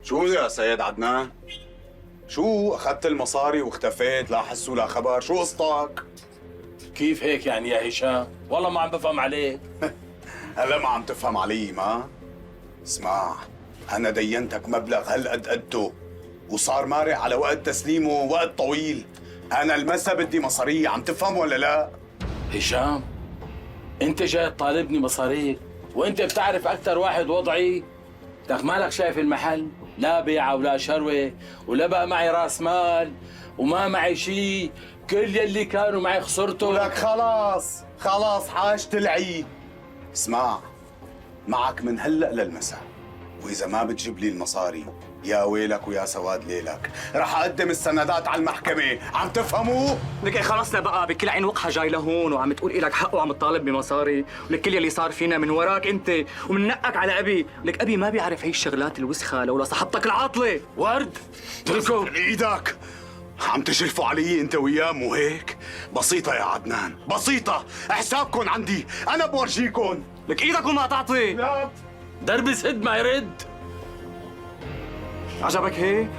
شو يا سيد عدنان؟ شو اخذت المصاري واختفيت لا حس ولا خبر؟ شو قصتك؟ كيف هيك يعني يا هشام؟ والله ما عم بفهم عليك. هلا ما عم تفهم علي ما؟ اسمع، انا دينتك مبلغ هالقد قده وصار مارق على وقت تسليمه وقت طويل. انا المسا بدي مصاري، عم تفهم ولا لا؟ هشام، انت جاي تطالبني مصاريك وانت بتعرف اكثر واحد وضعي. لك مالك شايف المحل؟ لا بيعة ولا شروة ولا بقى معي راس مال وما معي شيء، كل يلي كانوا معي خسرته. لك خلاص حاجة العيد. اسمع، معك من هلأ للمساء، وإذا ما بتجيب لي المصاري يا ويلك ويا سواد ليلك، رح أقدم السندات على المحكمة، عم تفهموا؟ لك إيه خلصنا بقى، بكل عين وقحة جاي لهون وعم تقول إلك حق وعم تطالب بمصاري، ولك كل يلي صار فينا من وراك أنت ومن نقك على أبي، ولك أبي ما بيعرف هي الشغلات الوسخة لولا صحتك العاطلة. ورد اتركه ايدك، عم تشرفوا علي انت وياه مو هيك؟ بسيطة يا عدنان، بسيطة، حسابكم عندي، أنا بورجيكم. لك إيدك وما تعطي. لا درب سد ما يرد. عجبك هيك؟